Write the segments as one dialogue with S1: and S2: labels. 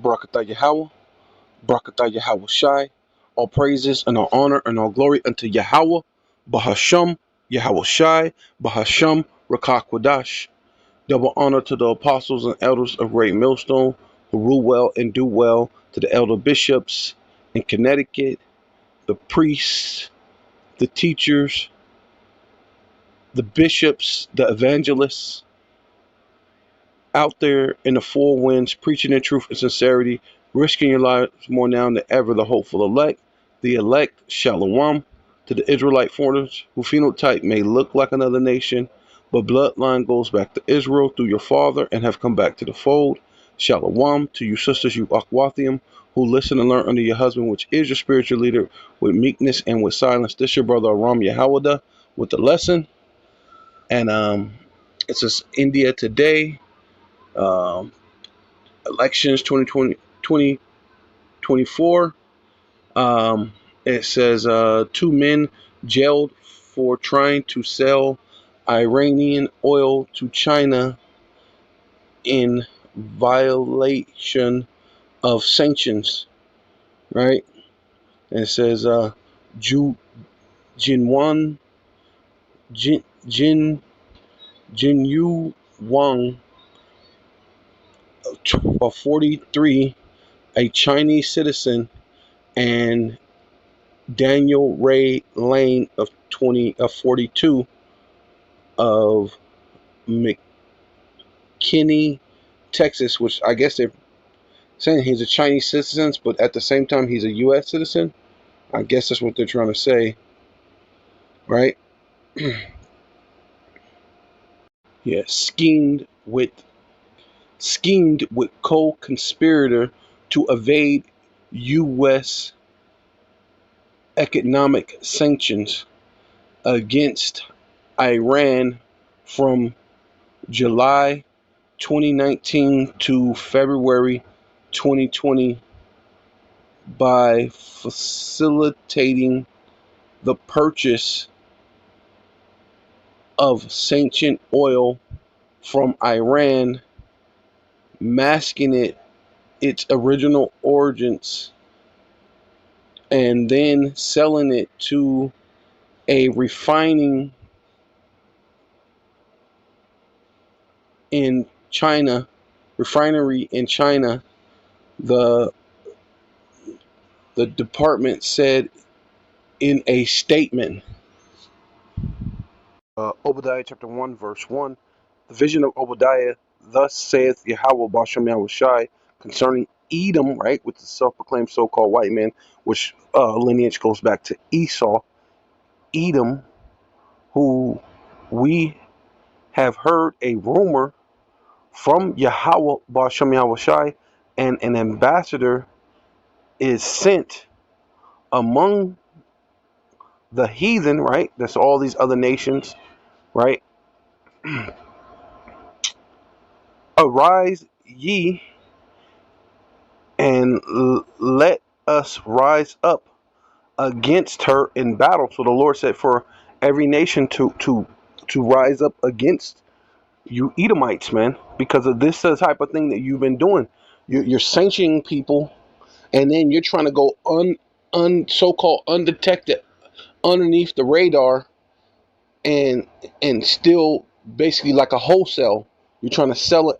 S1: Barakatah Yahweh, Barakatah Yahweh Shai. All praises and all honor and all glory unto Yahweh, Bahasham, Yahweh Shai, Bahasham, Rakakwadash. Double honor to the apostles and elders of Great Millstone who rule well and do well, to the elder bishops in Connecticut, the priests, the teachers, the bishops, the evangelists out there in the four winds, preaching in truth and sincerity, risking your lives more now than ever, the hopeful elect, the elect, Shalom, to the Israelite foreigners who phenotype may look like another nation, but bloodline goes back to Israel through your father and have come back to the fold. Shalom to you sisters, you Akwathium, who listen and learn under your husband, which is your spiritual leader, with meekness and with silence. This your brother Aram Yahawada with the lesson. And it says India today, elections 2024. It says 2 men jailed for trying to sell Iranian oil to China in violation of sanctions, right? And it says Jinwan Jinyu Wang of 43, a Chinese citizen, and Daniel Ray Lane of 42 of McKinney, Texas, which I guess they're saying he's a Chinese citizen, but at the same time he's a U.S. citizen. I guess that's what they're trying to say, right? Yeah, schemed with co-conspirator to evade U.S. economic sanctions against Iran from July 2019 to February 2020 by facilitating the purchase of sanctioned oil from Iran, masking its original origins, and then selling it to a refinery in China. The department said in a statement. Obadiah chapter 1 verse 1. The vision of Obadiah, thus saith Yahweh Bashem Yahweh Shai, concerning Edom, right, with the self-proclaimed so-called white man, which lineage goes back to Esau. Edom, who we have heard a rumor from Yahweh Bashem Yahweh Shai, and an ambassador is sent among the heathen, right? That's all these other nations, right? Arise ye, and let us rise up against her in battle. So the Lord said for every nation to rise up against you Edomites, man, because of this type of thing that you've been doing. You're sanctioning people, and then you're trying to go so-called undetected underneath the radar, and still basically like a wholesale. You're trying to sell it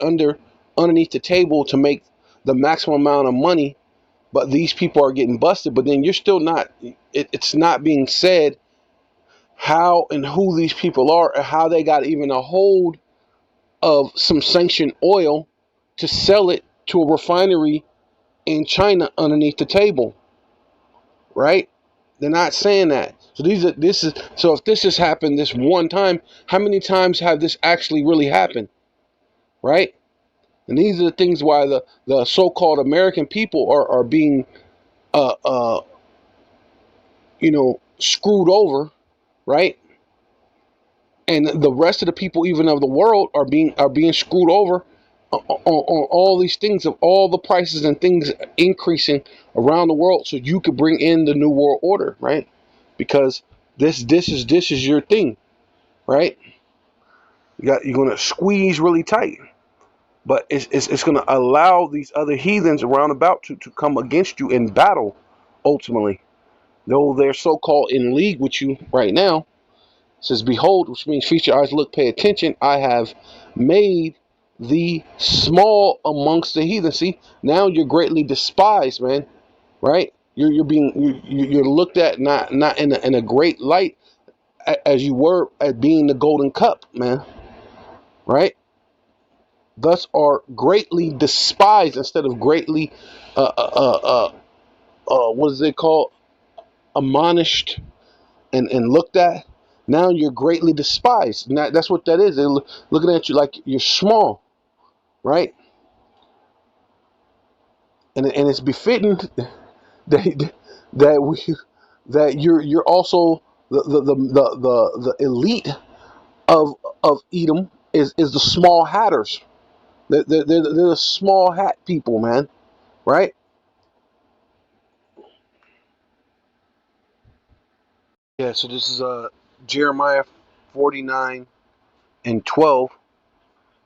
S1: underneath the table to make the maximum amount of money, but these people are getting busted. But then you're still not. It's not being said how and who these people are, or how they got even a hold of some sanctioned oil to sell it to a refinery in China underneath the table, right? They're not saying that. So so if this has happened this one time, how many times have this actually really happened, right? And these are the things why the so-called American people are being screwed over, right? And the rest of the people, even of the world, are being screwed over on all these things, of all the prices and things increasing around the world, so you could bring in the new world order, right? Because this is your thing, right? You're gonna squeeze really tight, But it's going to allow these other heathens around about to come against you in battle, ultimately. Though they're so-called in league with you right now, it says, behold, which means feast your eyes, look, pay attention. I have made thee small amongst the heathen. See, now you're greatly despised, man. Right? You're being you're looked at not in a great light as you were at being the golden cup, man. Right? Thus are greatly despised instead of greatly what is it called? Admonished and looked at. Now you're greatly despised. And that's what that is. They're looking at you like you're small, right? And it's befitting that that we that you're also the elite of Edom is the small hatters. They're the small hat people, man. Right? Yeah. So this is Jeremiah 49:12.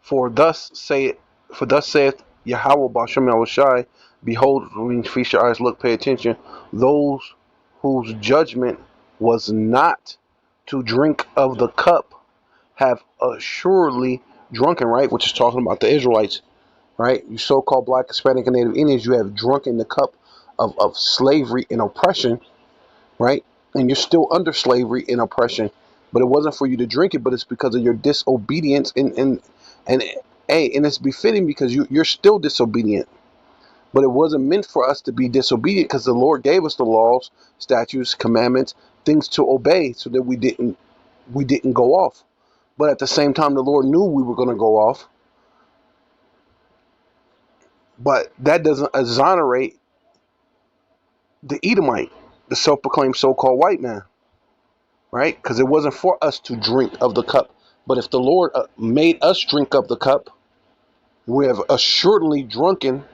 S1: For thus saith Yahweh Bashem Yahushai, behold, when you feast your eyes, look, pay attention, those whose judgment was not to drink of the cup have assuredly drunken, right? Which is talking about the Israelites, right? You so-called Black, Hispanic, and Native Indians, you have drunken the cup of slavery and oppression, right? And you're still under slavery and oppression, but it wasn't for you to drink it, but it's because of your disobedience and hey, and it's befitting because you're still disobedient. But it wasn't meant for us to be disobedient because the Lord gave us the laws, statutes, commandments, things to obey so that we didn't go off. But at the same time, the Lord knew we were going to go off. But that doesn't exonerate the Edomite, the self-proclaimed so-called white man, right? Because it wasn't for us to drink of the cup. But if the Lord made us drink of the cup, we have assuredly drunken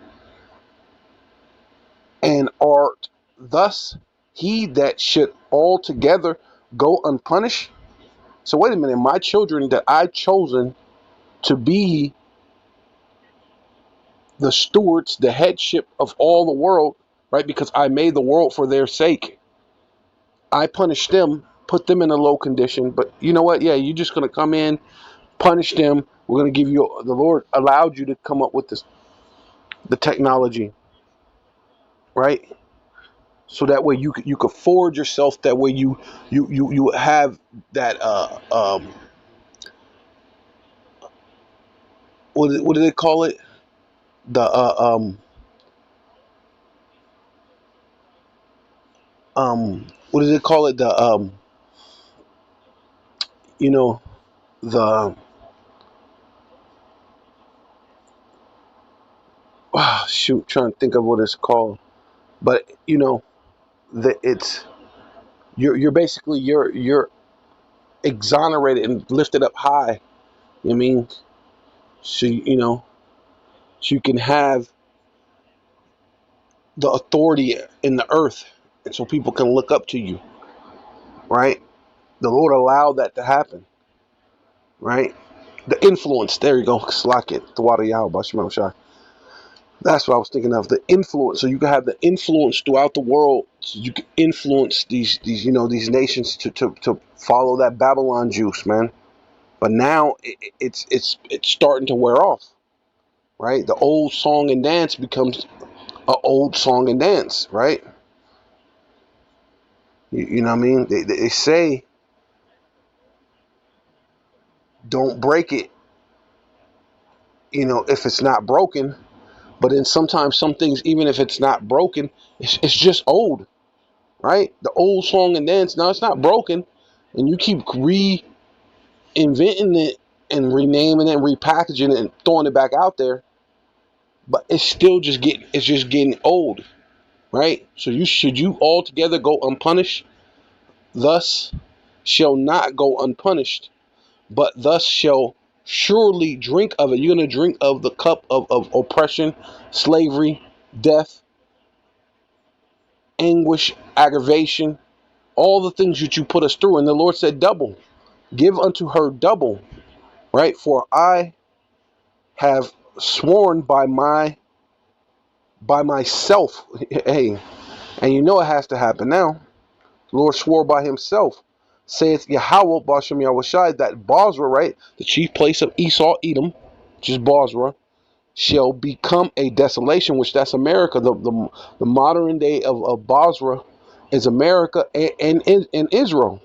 S1: and art thus he that should altogether go unpunished. So wait a minute, my children that I've chosen to be the stewards, the headship of all the world, right? Because I made the world for their sake. I punish them, put them in a low condition. But you know what? Yeah, you're just going to come in, punish them. We're going to give you, the Lord allowed you to come up with the technology, right? So that way you could forward yourself. That way you have that what do they call it? The what do they call it? The you know the shoot, trying to think of what it's called. But you know that it's you're basically you're exonerated and lifted up high. You know what I mean? So so you can have the authority in the earth, and so people can look up to you, right? The Lord allowed that to happen, right? The influence, there you go, slack it, the water Yahweh, Bashman Shai. That's what I was thinking of, the influence. So you can have the influence throughout the world. So you can influence these these nations to follow that Babylon juice, man. But now it's starting to wear off, right? The old song and dance becomes an old song and dance, right? You know what I mean? They say don't break it, if it's not broken. But then sometimes some things, even if it's not broken, it's just old, right? The old song and dance, now it's not broken, and you keep reinventing it and renaming it and repackaging it and throwing it back out there, but it's just getting old, right? So you altogether go unpunished, thus shall not go unpunished, but thus shall surely drink of it. You're going to drink of the cup of oppression, slavery, death, anguish, aggravation, all the things that you put us through. And the Lord said, give unto her double, right? For I have sworn by myself. Hey, and you know it has to happen now. The Lord swore by himself, saith Yahweh Bashem Yahushai, that Basra, right, the chief place of Esau, Edom, which is Basra, shall become a desolation, which that's America. The modern day of Basra is America and Israel.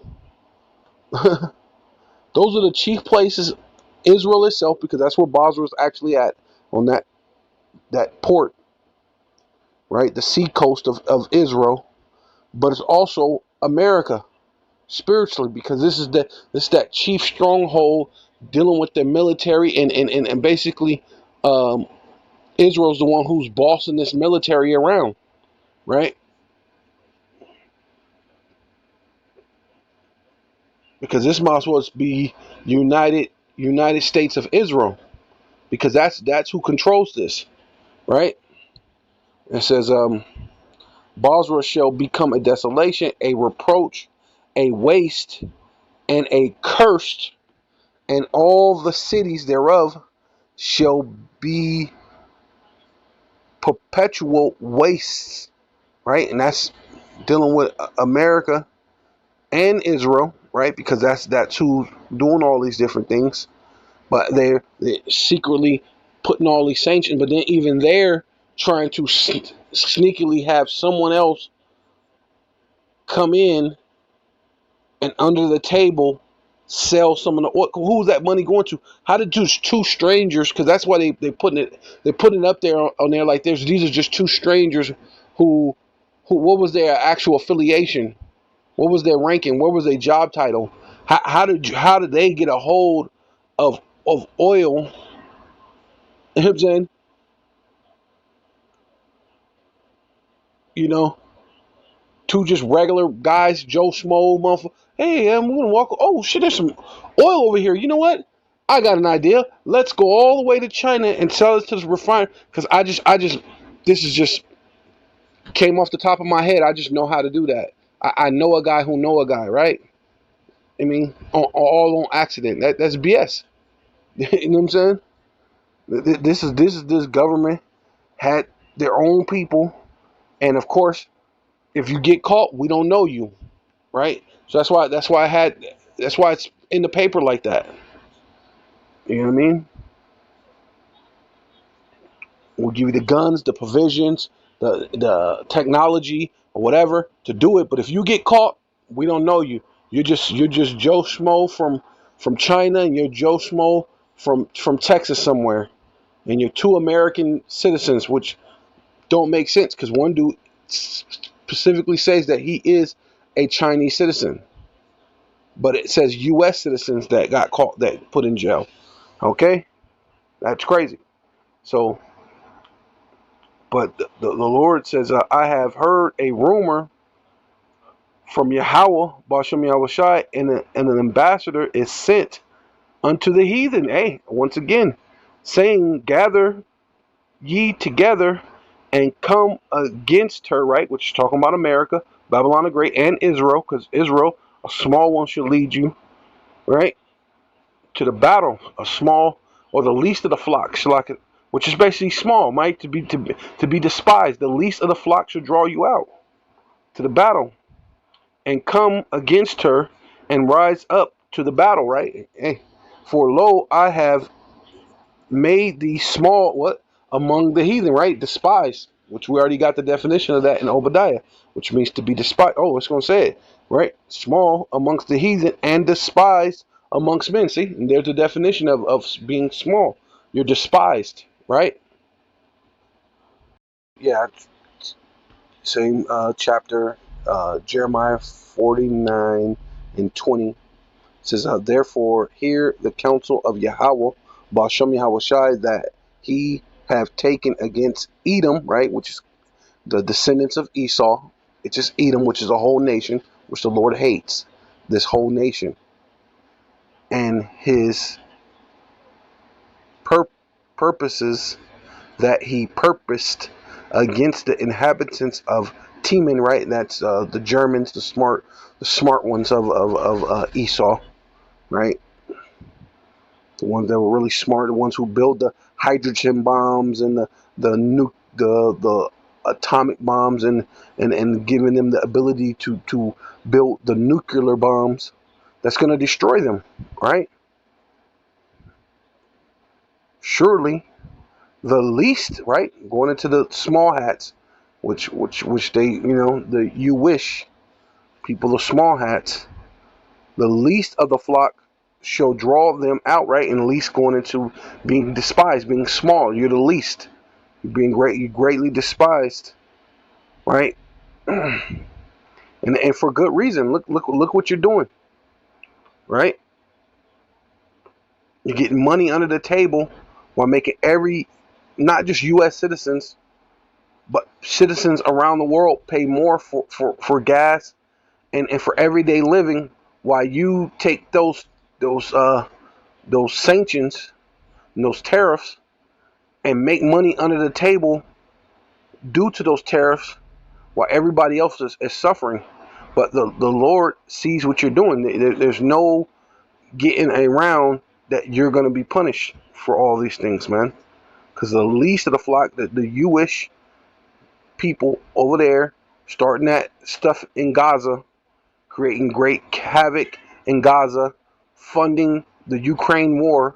S1: Those are the chief places, Israel itself, because that's where Basra is actually at, on that port, right, the sea coast of Israel. But it's also America spiritually, because this is that chief stronghold dealing with the military, and basically Israel's the one who's bossing this military around, right? Because this might as well be United States of Israel, because that's who controls this, right? It says Basra shall become a desolation, a reproach, a waste, and a cursed, and all the cities thereof shall be perpetual wastes, right? And that's dealing with America and Israel, right? Because that's who's doing all these different things. But they're secretly putting all these sanctions, but then even they're trying to sneakily have someone else come in and under the table sell some of the oil. Who's that money going to? How did two strangers? Because that's why they're putting it up there on there like these are just two strangers who what was their actual affiliation? What was their ranking? What was their job title? How did they get a hold of oil? You know what I'm saying? You know, two just regular guys, Joe Schmo, motherfucker. Hey, I'm gonna walk. Oh shit, there's some oil over here. You know what? I got an idea. Let's go all the way to China and sell it to the refiner. Because this is just came off the top of my head. I just know how to do that. I know a guy who know a guy, right? I mean, all on accident. That's BS. You know what I'm saying? This government had their own people, and of course, if you get caught, we don't know you, right? So that's why it's in the paper like that. You know what I mean? We'll give you the guns, the provisions, the technology or whatever to do it. But if you get caught, we don't know you. You're just Joe Schmo from China, and you're Joe Schmo from Texas somewhere, and you're two American citizens, which don't make sense because one dude specifically says that he is a Chinese citizen, but it says U.S. citizens that got caught, that put in jail. Okay, that's crazy. So, but the Lord says, I have heard a rumor from Yahweh, Bashem Yahushai, and an ambassador is sent unto the heathen. Hey, once again, saying, gather ye together and come against her, right? Which is talking about America, Babylon the Great, and Israel, because Israel, a small one should lead you, right, to the battle. A small, or the least of the flock, which is basically small, right? To be despised. The least of the flock should draw you out to the battle, and come against her and rise up to the battle, right? Hey, for lo, I have made thee small, what? Among the heathen, right? Despised, which we already got the definition of that in Obadiah, which means to be despised. Oh, it's going to say it, right? Small amongst the heathen and despised amongst men. See, and there's the definition of being small. You're despised, right? Yeah, same chapter, Jeremiah 49 and 20. It says, therefore, hear the counsel of Yahweh, Bashem Yahushai, that he have taken against Edom, right, which is the descendants of Esau. It's just Edom, which is a whole nation, which the Lord hates, this whole nation. And his purposes that he purposed against the inhabitants of Teman, right? And that's the Germans, the smart ones of Esau, right? The ones that were really smart, the ones who build the hydrogen bombs and the atomic bombs, and giving them the ability to build the nuclear bombs that's going to destroy them, right? Surely the least, right, going into the small hats, which they, the you wish people of small hats, the least of the flock shall draw them out, right? And least going into being despised, being small. You're the least. You're being great. You're greatly despised, right? And for good reason. Look what you're doing, right? You're getting money under the table while making not just U.S. citizens, but citizens around the world pay more for gas and for everyday living, while you take those sanctions and those tariffs and make money under the table due to those tariffs, while everybody else is suffering. But the Lord sees what you're doing. There's no getting around that you're going to be punished for all these things, man. Because the least of the flock, the Jewish people over there, starting that stuff in Gaza, creating great havoc in Gaza, funding the Ukraine war,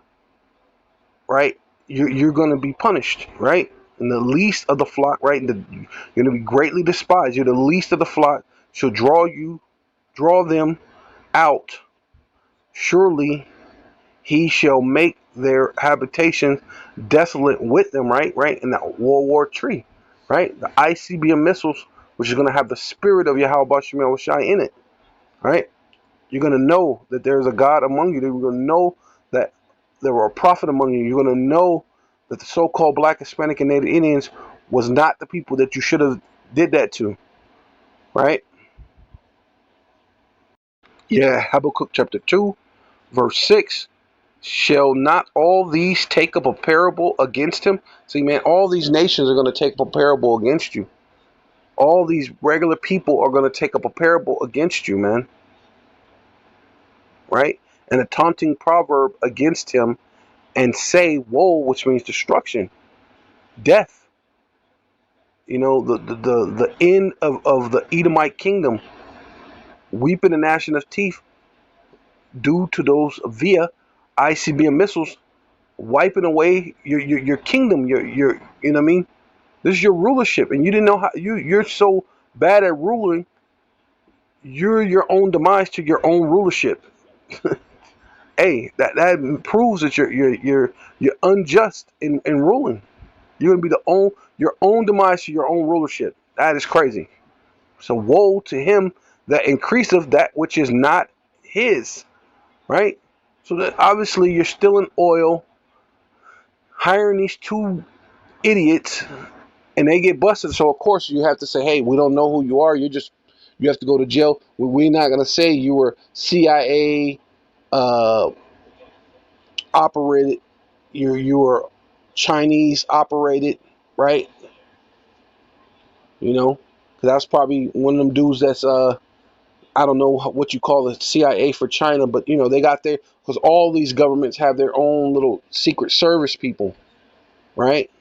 S1: right? You're going to be punished, right? And the least of the flock, right? You're going to be greatly despised. You're the least of the flock. Shall draw them out. Surely he shall make their habitation desolate with them, right? Right? In that World War III, right? The ICBM missiles, which is going to have the spirit of Yahweh Bashim Shai in it, right? You're going to know that there's a God among you. You're going to know that there were a prophet among you. You're going to know that the so-called Black, Hispanic, and Native Indians was not the people that you should have did that to, right? Yeah, Habakkuk chapter 2, verse 6. Shall not all these take up a parable against him? See, man, all these nations are going to take up a parable against you. All these regular people are going to take up a parable against you, man. Right? And a taunting proverb against him, and say, woe, which means destruction, death. The end of the Edomite kingdom, weeping and gnashing of teeth, due to those via ICBM missiles wiping away your kingdom, your you know what I mean? This is your rulership, and you didn't know how you're so bad at ruling. You're your own demise to your own rulership. Hey, that proves that you're unjust in ruling. You're gonna be your own demise to your own rulership. That is crazy. So woe to him that increaseth that which is not his. Right. So that obviously you're still in oil, hiring these two idiots, and they get busted. So of course you have to say, hey, we don't know who you are. You have to go to jail. We're not gonna say you were CIA operated. You were Chinese operated, right? That's probably one of them dudes that's I don't know what you call the CIA for China, but they got their, because all these governments have their own little secret service people, right?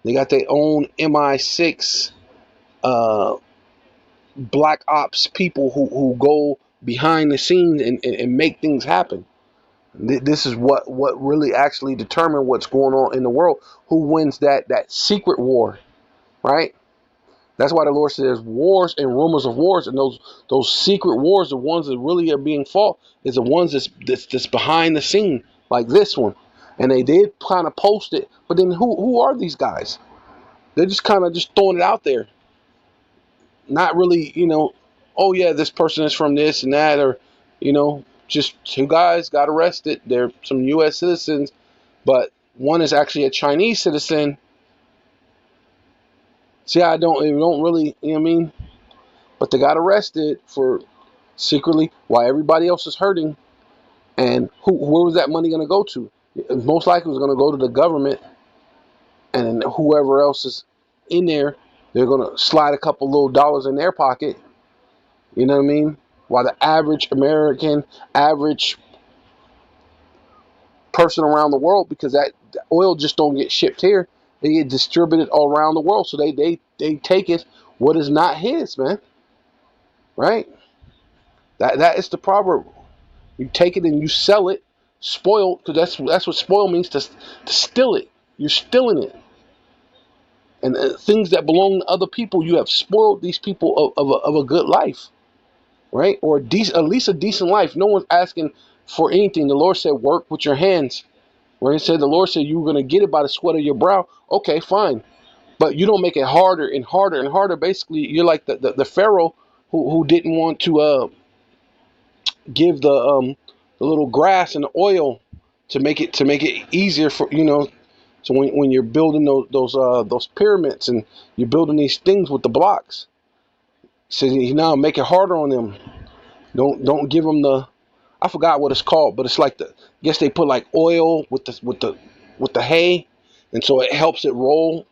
S1: They got their own MI6 black ops people who go behind the scenes and make things happen. This is what really actually determine what's going on in the world. Who wins that secret war, right? That's why the Lord says wars and rumors of wars, and those secret wars, the ones that really are being fought, is the ones that's behind the scene, like this one. And they did kind of post it, but then who are these guys? They're just kind of just throwing it out there, not really, oh yeah, this person is from this and that, or just two guys got arrested. They're some U.S. citizens, but one is actually a Chinese citizen. See, I don't really, you know what I mean? But they got arrested for secretly while everybody else is hurting. And where was that money going to go to? Most likely it was going to go to the government, and whoever else is in there, they're going to slide a couple little dollars in their pocket. You know what I mean? While the average American, average person around the world, because that oil just don't get shipped here. They get distributed all around the world. So they take it what is not his, man. Right? That is the proverb. You take it and you sell it, spoiled, because that's what spoil means, to steal it. You're stealing it. And things that belong to other people, you have spoiled these people of a good life, right? Or at least a decent life. No one's asking for anything. The Lord said, work with your hands. Where He said, the Lord said, you were going to get it by the sweat of your brow. Okay, fine. But you don't make it harder and harder and harder. Basically, you're like the Pharaoh who didn't want to give the little grass and the oil to make it easier for, so when you're building those pyramids and you're building these things with the blocks, so you now make it harder on them. Don't give them I forgot what it's called, but it's like I guess they put like oil with the hay, and so it helps it roll.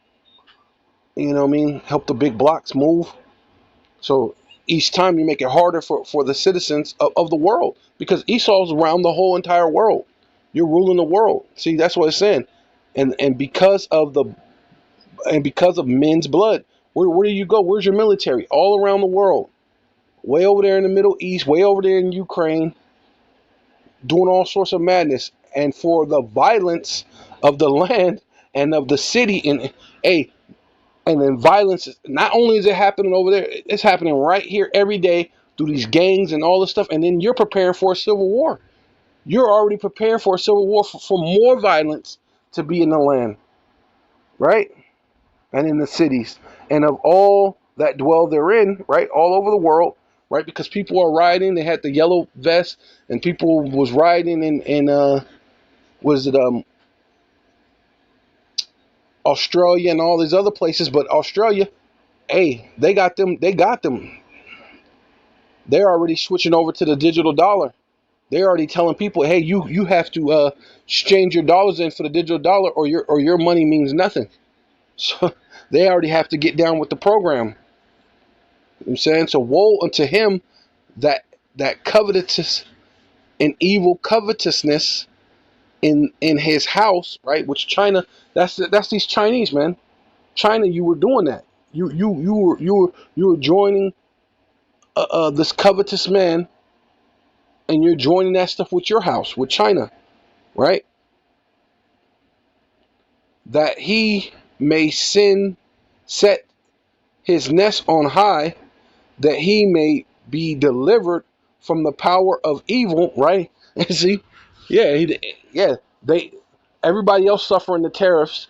S1: You know what I mean? Help the big blocks move. So each time you make it harder for the citizens of the world, because Esau's around the whole entire world. You're ruling the world. See, that's what it's saying. And because of men's blood, where do you go? Where's your military? All around the world. Way over there in the Middle East, way over there in Ukraine, doing all sorts of madness. And for the violence of the land and of the city, and then violence, not only is it happening over there, it's happening right here every day through these gangs and all this stuff. And then you're preparing for a civil war. You're already preparing for a civil war for more violence to be in the land, right? And in the cities, and of all that dwell therein, right? All over the world, right? Because people are rioting. They had the yellow vest, and people was rioting in was it Australia and all these other places. But Australia, hey, they got them. They're already switching over to the digital dollar. They're already telling people, hey, you have to exchange your dollars in for the digital dollar, or your money means nothing. So they already have to get down with the program. You know what I'm saying? So woe unto him that covetous and evil covetousness in his house, right? Which China, that's these Chinese, man. China, you were doing that. You were joining this covetous man, and you're joining that stuff with your house, with China, right? That he may set his nest on high, that he may be delivered from the power of evil, right? And see, everybody else suffering the tariffs,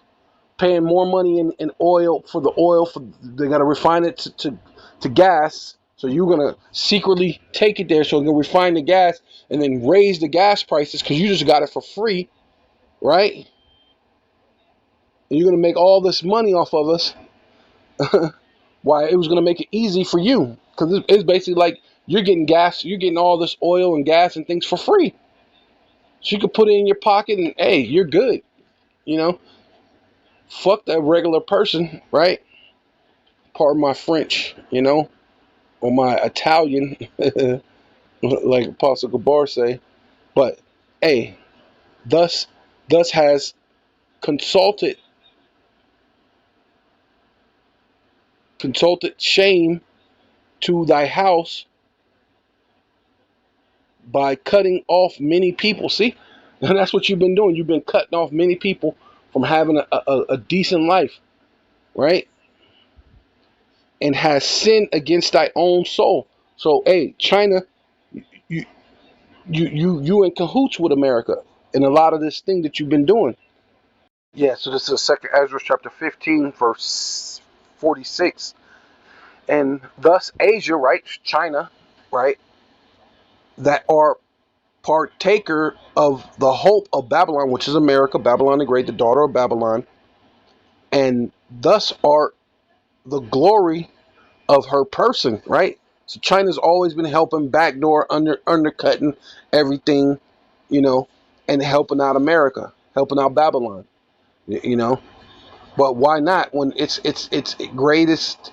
S1: paying more money in oil for the oil, they got to refine it to gas. So you're gonna secretly take it there, so you're gonna refine the gas and then raise the gas prices because you just got it for free, right? And you're gonna make all this money off of us. Why? It was gonna make it easy for you, because it's basically like you're getting gas, you're getting all this oil and gas and things for free. So you could put it in your pocket and hey, you're good. You know, fuck that regular person, right? Pardon my French, or my Italian, like Apostle Gabar say. But hey, thus has consulted shame to thy house by cutting off many people. See, and that's what you've been doing. You've been cutting off many people from having a decent life, right? And has sinned against thy own soul. So, hey, China, you in cahoots with America in a lot of this thing that you've been doing. Yeah, so this is 2nd Ezra chapter 15, verse 46. And thus Asia, right, China, right, that are partaker of the hope of Babylon, which is America, Babylon the Great, the daughter of Babylon, and thus are the glory of her person, right? So China's always been helping backdoor, undercutting everything, and helping out America, helping out Babylon, But why not when it's greatest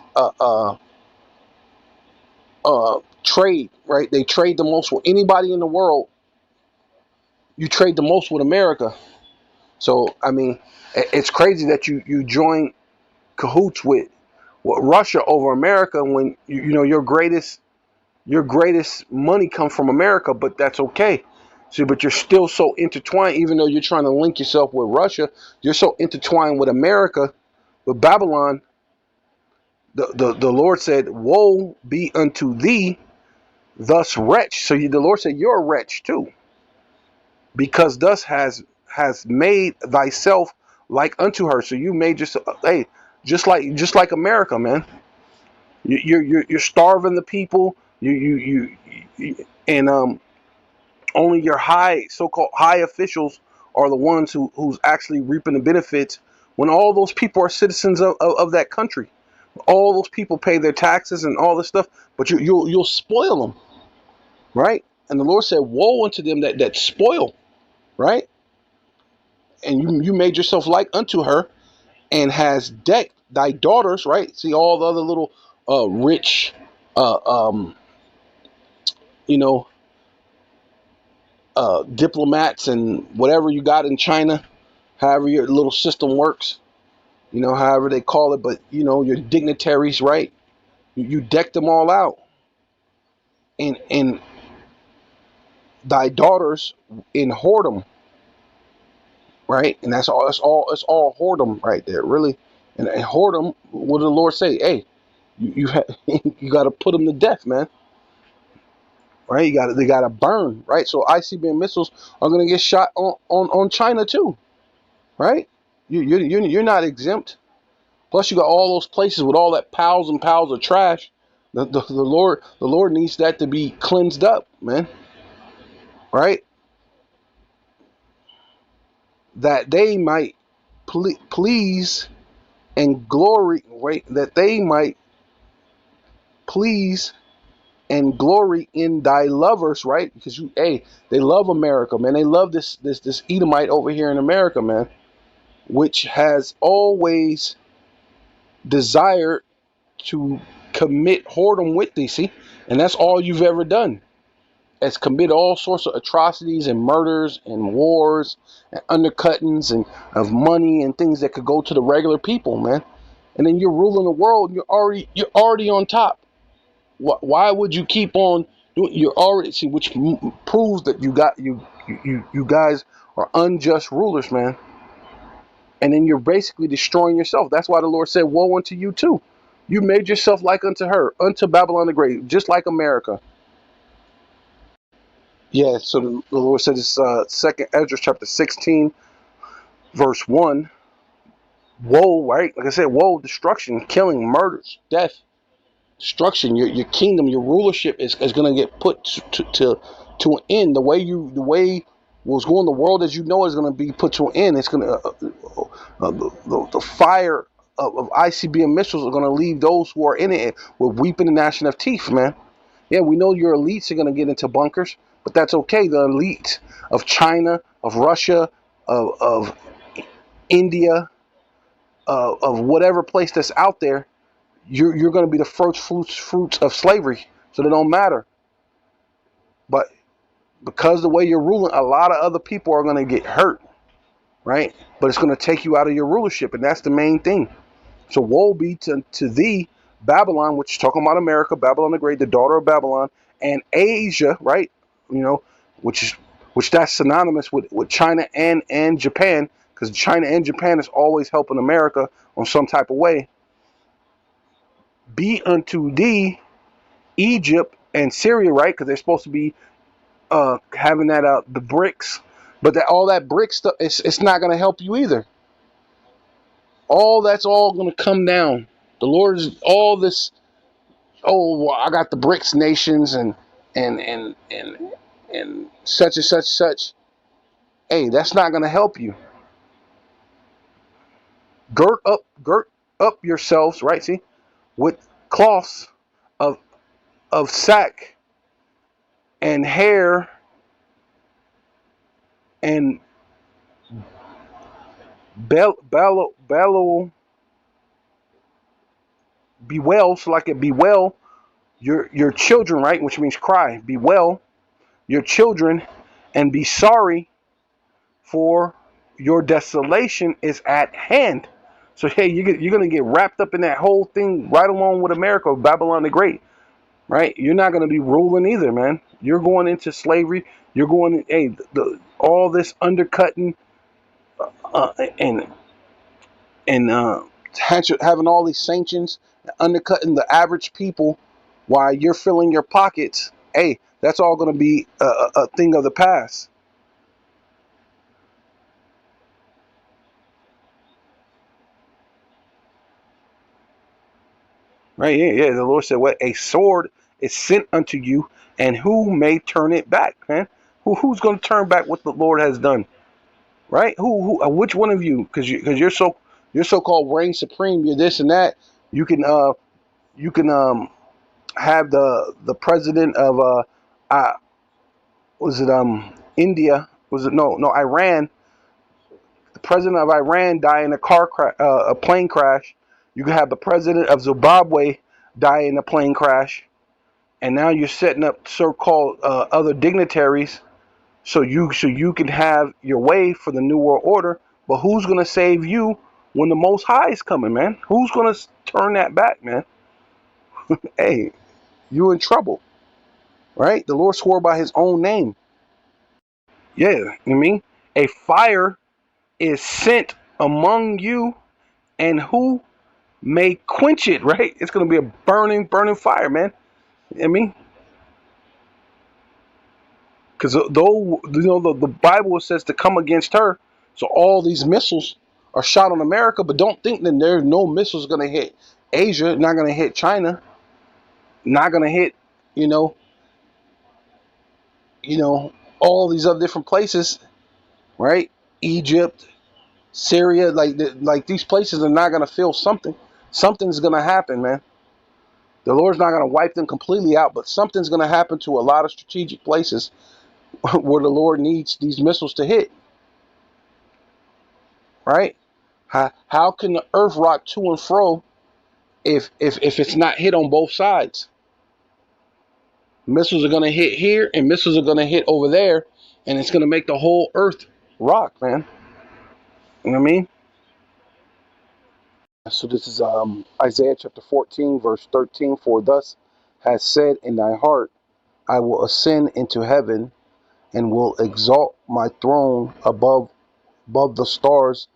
S1: trade, right? They trade the most with anybody in the world. you trade the most with America. So I mean, it's crazy that you join cahoots with Russia over America when you know your greatest money comes from America, but that's okay. See, but you're still so intertwined, even though you're trying to link yourself with Russia, you're so intertwined with America, with Babylon. The Lord said, "Woe be unto thee, thus wretch." So the Lord said, "You're a wretch too, because thus has made thyself like unto her." So you made yourself, hey, just like America, man. You're starving the people. And only your so-called high officials are the ones who's actually reaping the benefits. When all those people are citizens of that country, all those people pay their taxes and all this stuff, but you'll spoil them, right? And the Lord said, "Woe unto them that spoil," right? And you made yourself like unto her, and has decked thy daughters, right? See all the other little rich, uh, um, you know, diplomats and whatever you got in China, however your little system works, however they call it, but your dignitaries, right? You deck them all out, and thy daughters in whoredom, right? And that's all. It's all whoredom right there, really. And whoredom. What did the Lord say? Hey, you got to put them to death, man. Right? They got to burn, right? So ICBM missiles are gonna get shot on China too, right? You're not exempt. Plus, you got all those places with all that piles and piles of trash. The Lord needs that to be cleansed up, man. Right? That they might please and glory. Right? That they might please and glory in thy lovers. Right? Because they love America, man. They love this Edomite over here in America, man, which has always desired to commit whoredom with thee. See, and that's all you've ever done. Has committed all sorts of atrocities and murders and wars and undercuttings and of money and things that could go to the regular people, man. And then you're ruling the world. You're already on top. Why would you keep on doing? You're already see, which proves that you guys are unjust rulers, man. And then you're basically destroying yourself. That's why the Lord said, "Woe unto you too. You made yourself like unto her, unto Babylon the Great, just like America." Yeah, so the Lord said this, 2nd Ezra chapter 16, verse 1. Woe, right? Like I said, woe, destruction, killing, murders, death, destruction. Your kingdom, your rulership is going to get put to an end. The way was going, the world as you know is going to be put to an end. It's going to the fire of ICBM missiles are going to leave those who are in it with weeping and gnashing of teeth, man. Yeah, we know your elites are going to get into bunkers, but that's okay. The elite of China, of Russia, of India, of whatever place that's out there, you're going to be the first fruits of slavery. So they don't matter. But because the way you're ruling, a lot of other people are going to get hurt, right? But it's going to take you out of your rulership, and that's the main thing. So woe be to thee, Babylon, which is talking about America, Babylon the Great, the daughter of Babylon, and Asia, right? Which that's synonymous with China and Japan, because China and Japan is always helping America on some type of way. Be unto thee, Egypt and Syria, right? Because they're supposed to be having that the BRICS, but all that BRICS stuff, it's not going to help you either. That's all going to come down. The Lord is all this. Oh, well, I got the BRICS nations and such and such. Hey, that's not going to help you. Girt up yourselves, right? See, with cloths of sack and hair and bellow bewail, so like it bewail your children, right? Which means cry. Bewail your children and be sorry for your desolation is at hand. So hey, you're gonna get wrapped up in that whole thing right along with America, Babylon the Great, right? You're not gonna be ruling either, man. You're going into slavery. You're going, hey, all this undercutting uh, and and having all these sanctions, undercutting the average people while you're filling your pockets. Hey, that's all gonna be a thing of the past. Right? Yeah, yeah. The Lord said, "What a sword is sent unto you, and who may turn it back, man? Who's going to turn back what the Lord has done? Right? Which one of you? Because you're so called reign supreme. You're this and that. You can have the president of uh was it India? Was it no Iran? The president of Iran die in a plane crash. You can have the president of Zimbabwe die in a plane crash, and now you're setting up so-called other dignitaries so you can have your way for the new world order. But who's gonna save you when the Most High is coming, man? Who's gonna turn that back, man? Hey, you in trouble, right? The Lord swore by His own name. Yeah, you know what I mean, a fire is sent among you, and who may quench it? Right? It's gonna be a burning fire, man. You know what I mean, because though the Bible says to come against her, so all these missiles are shot on America, but don't think that there's no missiles going to hit Asia, not going to hit China, not going to hit, you know, you know, all these other different places, right? Egypt, Syria, like these places are not going to feel something. Something's going to happen, man. The Lord's not going to wipe them completely out, but something's going to happen to a lot of strategic places where the Lord needs these missiles to hit, right? How can the earth rock to and fro if it's not hit on both sides? Missiles are going to hit here and missiles are going to hit over there, and it's going to make the whole earth rock, man. You know what I mean? So this is Isaiah chapter 14, verse 13. For thus has said in thy heart, I will ascend into heaven and will exalt my throne above the stars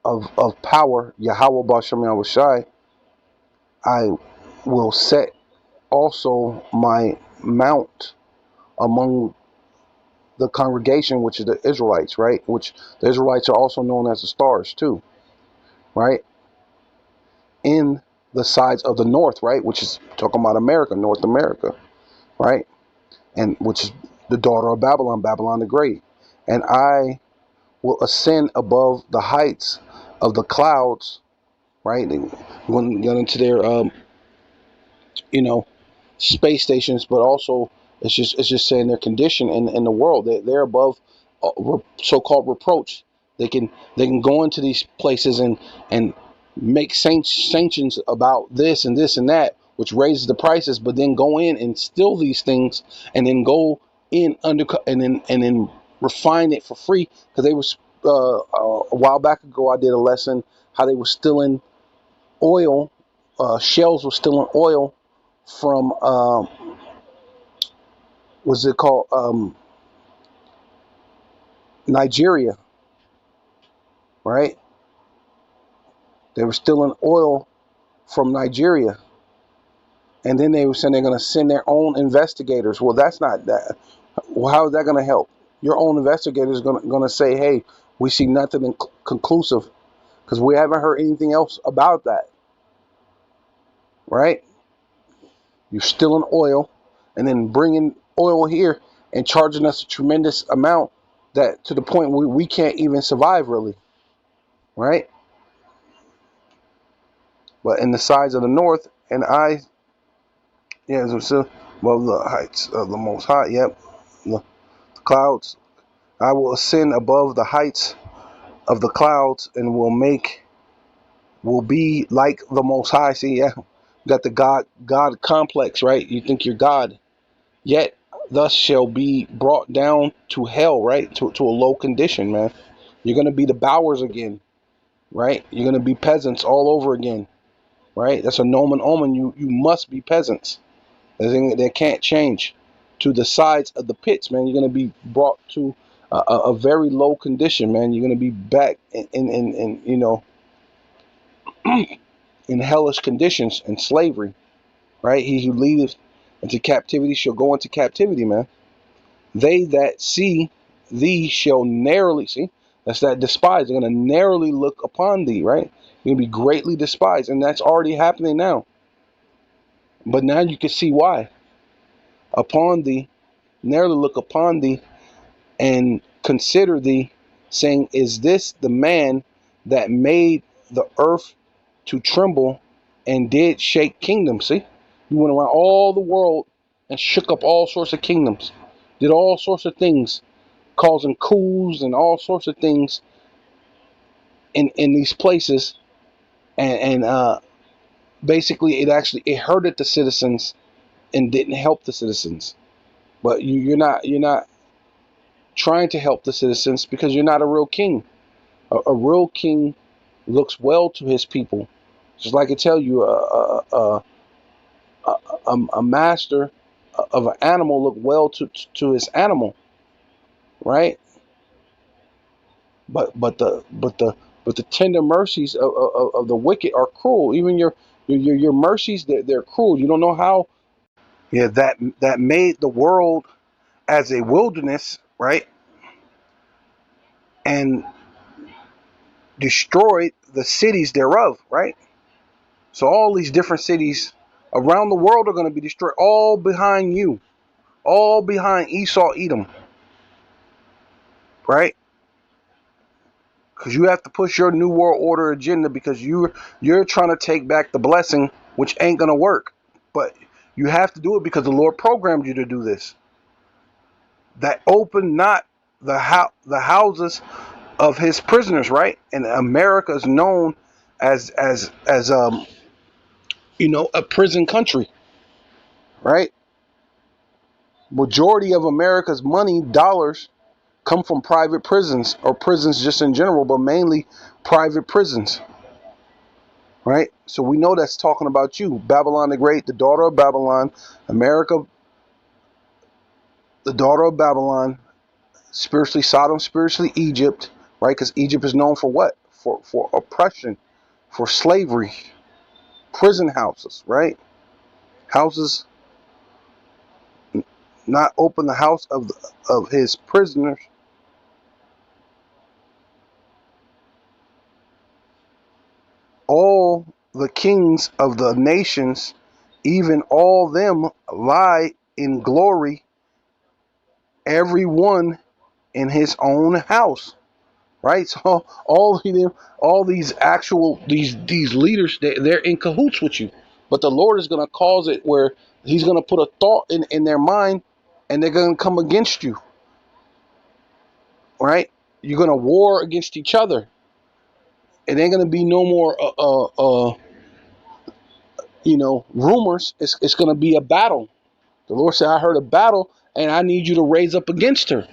S1: of power. Yahweh Bashem Yahushai. I will set also my mount among the congregation, which is the Israelites, right? Which the Israelites are also known as the stars too, right? In the sides of the north, right? Which is talking about America, North America, right? And which is the daughter of Babylon, Babylon the Great. And I will ascend above the heights of the clouds, right? And when we get into their, you know, space stations, but also it's just saying their condition in the world. They're above so-called reproach. They can go into these places and make sanctions about this and this and that, which raises the prices. But then go in and steal these things, and then go in undercut and then refine it for free. Because they was a while back ago, I did a lesson how they were stealing oil. Shells were stealing oil from what's it called, Nigeria, right? They were stealing oil from Nigeria, and then they were saying they're going to send their own investigators. Well, that's not that. Well, how is that going to help? Your own investigators are going to say, hey, we see nothing conclusive because we haven't heard anything else about that, right? You're stealing oil and then bringing oil here and charging us a tremendous amount that to the point we can't even survive, really, right? But in the sides of the north, and yeah, so above the heights of the Most High, yep, the clouds. I will ascend above the heights of the clouds and will be like the Most High. See, yeah, got the God complex, right? You think you're God, yet thus shall be brought down to hell, right? To a low condition, man. You're going to be the Bowers again, right? You're going to be peasants all over again, right? That's a nomen omen. You must be peasants. They can't change. To the sides of the pits, man. You're going to be brought to a very low condition, man. You're going to be back in you know, in hellish conditions and slavery, right? He who leadeth into captivity shall go into captivity, man. They that see thee shall narrowly, see, that's that despised. They're going to narrowly look upon thee, right? You're going to be greatly despised, and that's already happening now. But now you can see why. Upon thee, narrowly look upon thee, and consider thee, saying, is this the man that made the earth to tremble and did shake kingdoms? See, you went around all the world and shook up all sorts of kingdoms, did all sorts of things, causing coups and all sorts of things in these places, and basically it hurted the citizens and didn't help the citizens. But you're not trying to help the citizens because you're not a real king. A real king looks well to his people. Just like I tell you, a master of an animal look well to his animal, right? But the tender mercies of the wicked are cruel. Even your mercies, they're cruel. You don't know how. Yeah, that made the world as a wilderness, right? And destroyed the cities thereof, right? So all these different cities around the world are going to be destroyed, all behind you, all behind Esau, Edom, right? Because you have to push your new world order agenda because you're trying to take back the blessing, which ain't going to work. But you have to do it because the Lord programmed you to do this. That open not the houses of his prisoners, right? And America is known as you know, a prison country, right? Majority of America's money, dollars, come from private prisons, or prisons just in general, but mainly private prisons, right? So we know that's talking about you, Babylon the Great, the daughter of Babylon, America, the daughter of Babylon, spiritually Sodom, spiritually Egypt, right? Because Egypt is known for what? For oppression, for slavery, prison houses, right? Houses not open, the house of his prisoners. All the kings of the nations, even all them, lie in glory, every one in his own house, right? So all of them, all these actual these leaders, they're in cahoots with you, but the Lord is going to cause it where he's going to put a thought in their mind, and they're going to come against you, right? You're going to war against each other. It ain't going to be no more you know, rumors. It's going to be a battle. The Lord said, I heard a battle, and I need you to raise up against her.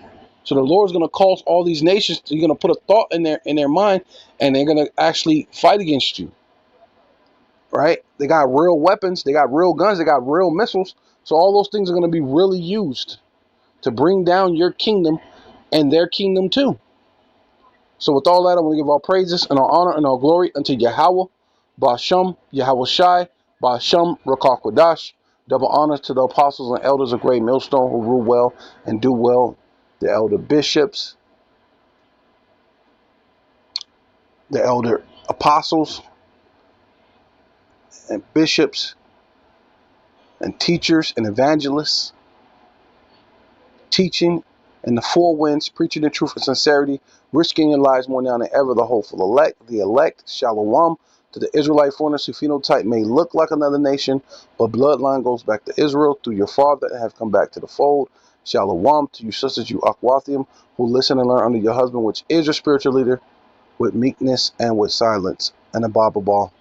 S1: So the Lord's going to cause all these nations, you're going to put a thought in their mind, and they're going to actually fight against you, right? They got real weapons, they got real guns, they got real missiles. So all those things are going to be really used to bring down your kingdom and their kingdom too. So with all that, I'm going to give all praises and all honor and all glory unto Yahweh, Ba'ashem, Yahweh Shai, Ba'ashem, Rakah Kodash. Double honor to the apostles and elders of Great Millstone who rule well and do well, the elder bishops, the elder apostles and bishops and teachers and evangelists, teaching in the four winds, preaching the truth and sincerity, risking your lives more now than ever, the hopeful elect, the elect, Shalom, to the Israelite foreigners whose phenotype may look like another nation, but bloodline goes back to Israel through your father and have come back to the fold. Shalom to you sisters, you Akwathium, who listen and learn under your husband, which is your spiritual leader, with meekness and with silence. And a Bible ball.